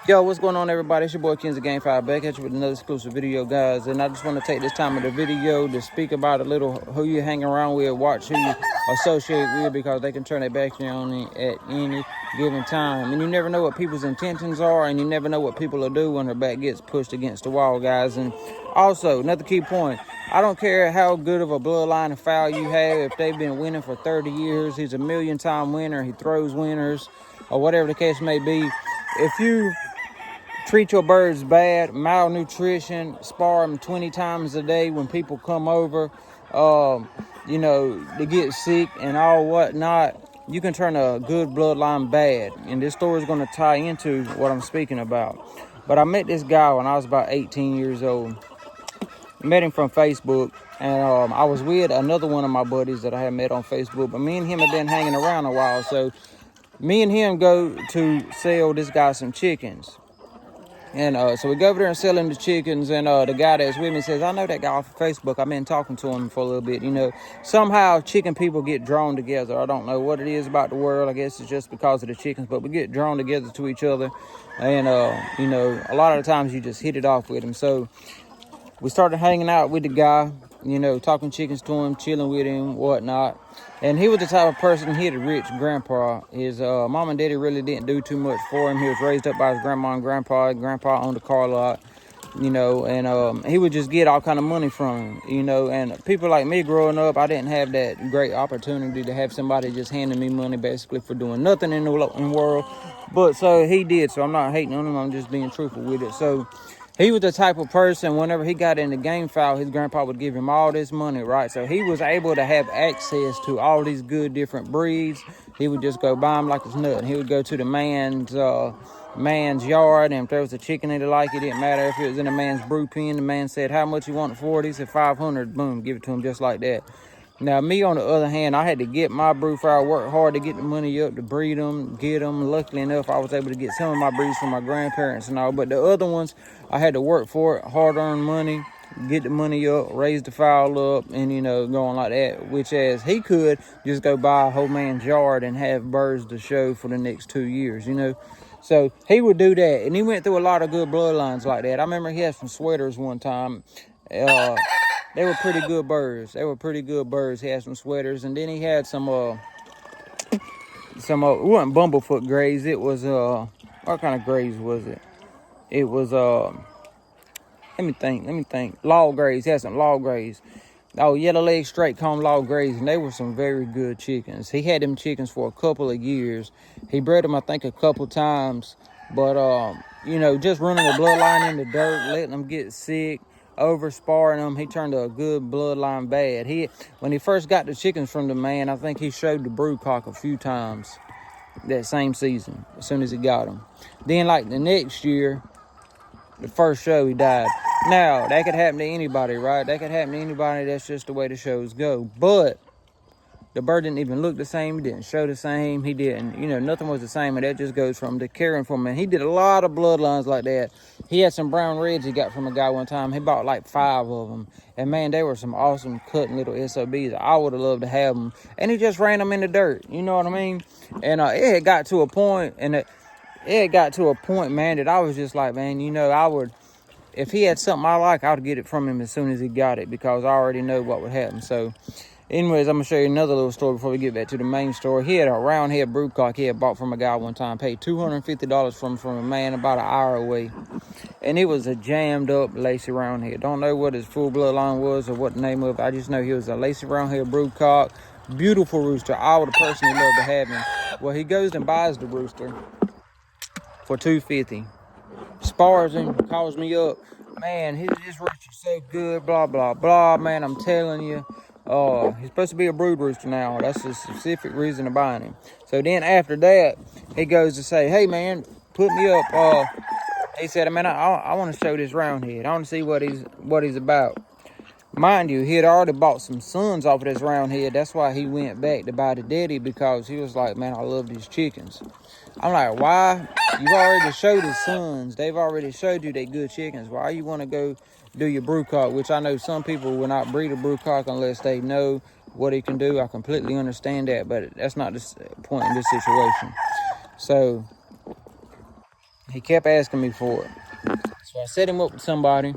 Yo, what's going on, everybody? It's your boy Kenzie Gamefowl back at you with another exclusive video, guys. And I just want to take this time of the video to speak about a little who you hang around with, watch who you associate with, because they can turn their back on you at any given time. And you never know what people's intentions are, and you never know what people will do when their back gets pushed against the wall, guys. And also, another key point, I don't care how good of a bloodline of foul you have. If they've been winning for 30 years, he's a million-time winner, he throws winners, or whatever the case may be. If you treat your birds bad, malnutrition, spar them 20 times a day when people come over, they get sick and all whatnot, you can turn a good bloodline bad. And this story is going to tie into what I'm speaking about. But I met this guy when I was about 18 years old. I met him from Facebook, and I was with another one of my buddies that I had met on Facebook. But me and him have been hanging around a while, so me and him go to sell this guy some chickens. And so we go over there and sell him the chickens, and the guy that's with me says, I know that guy off of Facebook. I've been talking to him for a little bit. Somehow chicken people get drawn together. I don't know what it is about the world. I guess it's just because of the chickens, but we get drawn together to each other. And, a lot of the times you just hit it off with him. So we started hanging out with the guy, talking chickens to him, chilling with him, whatnot. And he was the type of person, he had a rich grandpa. His mom and daddy really didn't do too much for him. He was raised up by his grandma and grandpa. Grandpa owned a car lot, and he would just get all kind of money from him, And people like me growing up, I didn't have that great opportunity to have somebody just handing me money basically for doing nothing in the world. But so he did, so I'm not hating on him, I'm just being truthful with it. So he was the type of person, whenever he got into Gamefowl, his grandpa would give him all this money, right? So he was able to have access to all these good different breeds. He would just go buy them like it's nothing. He would go to the man's yard, and if there was a chicken he liked, it didn't matter if it was in a man's brew pen. The man said, how much you want it for? He said, 500, boom, give it to him just like that. Now, me, on the other hand, I had to get my brood fowl, work hard to get the money up, to breed them, get them. Luckily enough, I was able to get some of my breeds from my grandparents and all. But the other ones, I had to work for it, hard-earned money, get the money up, raise the fowl up, and, going like that. Which, as he could just go buy a whole man's yard and have birds to show for the next 2 years, So he would do that. And he went through a lot of good bloodlines like that. I remember he had some sweaters one time. They were pretty good birds. He had some sweaters, and then he had some it wasn't bumblefoot grays. It was what kind of grays was it? It was let me think. Log grays. He had some log grays. Oh, yellow leg straight comb log grays, and they were some very good chickens. He had them chickens for a couple of years. He bred them, I think, a couple times, but just running the bloodline in the dirt, letting them get sick, over sparring them, he turned a good bloodline bad. When he first got the chickens from the man, I think he showed the brood cock a few times that same season, as soon as he got them. Then, like the next year, the first show, he died. Now, that could happen to anybody, right? That could happen to anybody. That's just the way the shows go. But the bird didn't even look the same. He didn't show the same. He didn't, nothing was the same. And that just goes from the caring for him. And he did a lot of bloodlines like that. He had some brown reds he got from a guy one time. He bought like 5 of them. And man, they were some awesome cutting little SOBs. I would have loved to have them. And he just ran them in the dirt. You know what I mean? And it had got to a point, man, that I was just like, man, if he had something I like, I would get it from him as soon as he got it, because I already know what would happen. So anyways, I'm going to show you another little story before we get back to the main story. He had a round-head broodcock he had bought from a guy one time, paid $250 from a man about an hour away. And it was a jammed-up lacy roundhead. Don't know what his full bloodline was or what the name of it. I just know he was a lacy roundhead broodcock. Beautiful rooster. I would have personally loved to have him. Well, he goes and buys the rooster for $250. Spars him, calls me up. Man, his rooster's so good, blah, blah, blah. Man, I'm telling you. He's supposed to be a brood rooster now. That's the specific reason of buying him. So then after that, he goes to say, hey, man, put me up. He said, man, I want to show this roundhead. I want to see what he's about. Mind you, he had already bought some sons off of this roundhead. That's why he went back to buy the daddy, because he was like, man, I love these chickens. I'm like, why? You've already showed his sons. They've already showed you they good chickens. Why you want to go do your broodcock? Which I know some people will not breed a broodcock unless they know what he can do. I completely understand that, but that's not the point in this situation. So He kept asking me for it. So I set him up with somebody.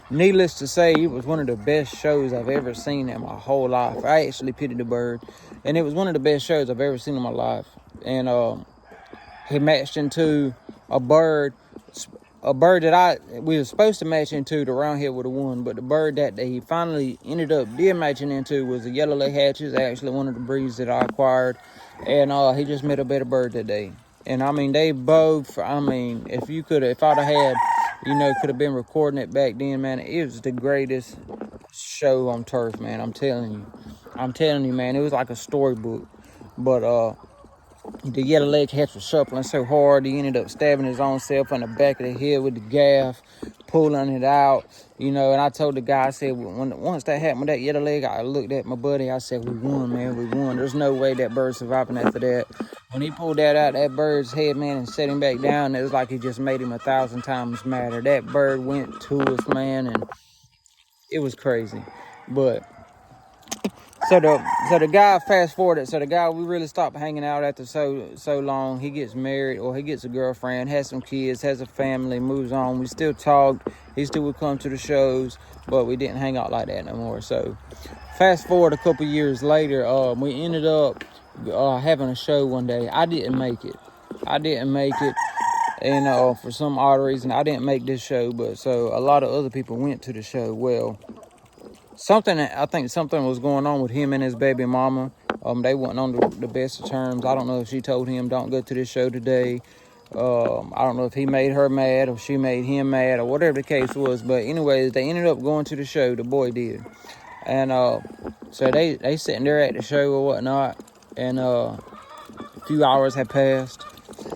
Needless to say, it was one of the best shows I've ever seen in my whole life. I actually pitied the bird, and it was one of the best shows I've ever seen in my life. And he matched into a bird that we were supposed to match into. The roundhead would have won, but the bird that he finally ended up matching into was a yellow leg hatches, actually one of the breeds that I acquired. And he just met a better bird that day. And I mean, they both, I mean, if I'd have had, could have been recording it back then, man, it was the greatest show on turf, man. I'm telling you, man, it was like a storybook. But the yellow leg hatch was shuffling so hard, he ended up stabbing his own self in the back of the head with the gaff, pulling it out, and I told the guy, I said, once that happened with that yellow leg, I looked at my buddy, I said, we won, man, we won. There's no way that bird surviving after that. When he pulled that out, that bird's head, man, and set him back down, it was like he just made him 1,000 times madder. That bird went to us, man, and it was crazy. But So the guy, fast forwarded, so the guy, we really stopped hanging out after so long. He gets married, or he gets a girlfriend, has some kids, has a family, moves on. We still talked. He still would come to the shows, but we didn't hang out like that no more. So fast forward a couple years later, we ended up having a show one day. I didn't make it. And for some odd reason, I didn't make this show, but so a lot of other people went to the show. Well, I think something was going on with him and his baby mama. They weren't on the best of terms. I don't know if she told him, don't go to this show today. I don't know if he made her mad or she made him mad or whatever the case was. But anyways, they ended up going to the show. The boy did. And so they sitting there at the show or whatnot. And a few hours had passed.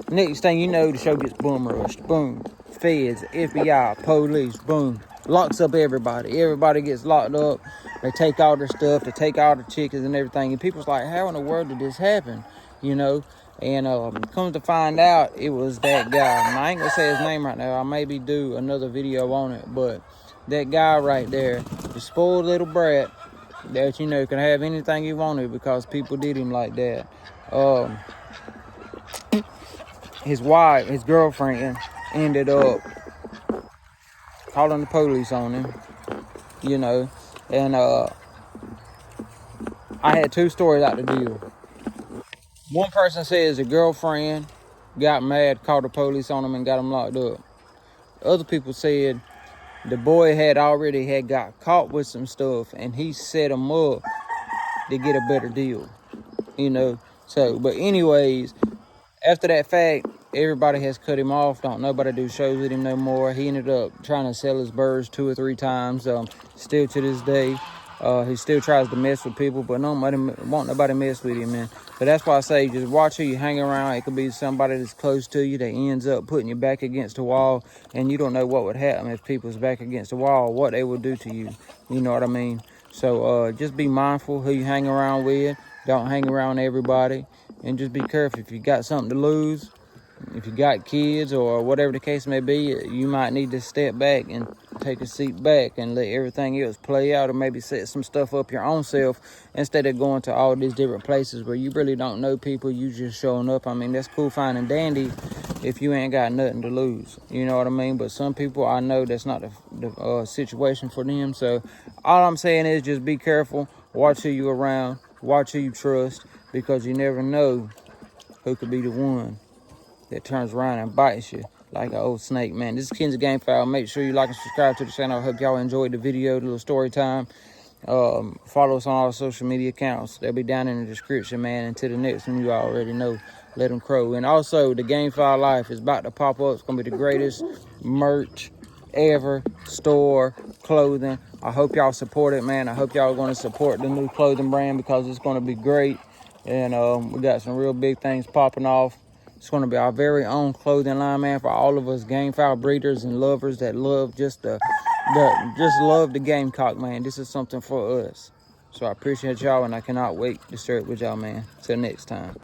Next thing you know, the show gets boom rushed. Boom. Feds, FBI, police, boom. Locks up everybody. Everybody gets locked up. They take all their stuff. They take all the chickens and everything. And people's like, how in the world did this happen? And come to find out, it was that guy. And I ain't going to say his name right now. I'll maybe do another video on it. But that guy right there, the spoiled little brat that, can have anything he wanted because people did him like that. His wife, his girlfriend, ended up calling the police on him, and I had two stories out the deal. One person says the girlfriend got mad, called the police on him, and got him locked up. Other people said the boy had got caught with some stuff, and he set him up to get a better deal, So, but anyways, after that fact, everybody has cut him off. Don't nobody do shows with him no more. He ended up trying to sell his birds 2 or 3 times. Still to this day, he still tries to mess with people, but nobody mess with him, man. So that's why I say just watch who you hang around. It could be somebody that's close to you that ends up putting you back against the wall, and you don't know what would happen if people's back against the wall, what they would do to you. You know what I mean? So just be mindful who you hang around with. Don't hang around everybody, and just be careful. If you got something to lose, if you got kids or whatever the case may be, you might need to step back and take a seat back and let everything else play out, or maybe set some stuff up your own self instead of going to all these different places where you really don't know people. You just showing up. I mean, that's cool, fine, and dandy if you ain't got nothing to lose. You know what I mean? But some people, I know that's not the situation for them. So all I'm saying is just be careful. Watch who you around. Watch who you trust, because you never know who could be the one that turns around and bites you like an old snake, man. This is Kenzie Gamefowl. Make sure you like and subscribe to the channel. I hope y'all enjoyed the video, the little story time. Follow us on all social media accounts. They'll be down in the description, man. Until the next one, you already know. Let them crow. And also, the Gamefowl Life is about to pop up. It's going to be the greatest merch ever. Store, clothing. I hope y'all support it, man. I hope y'all are going to support the new clothing brand, because it's going to be great. And we got some real big things popping off. It's going to be our very own clothing line, man, for all of us gamefowl breeders and lovers that love just love the gamecock, man. This is something for us. So I appreciate y'all, and I cannot wait to share it with y'all, man. Till next time.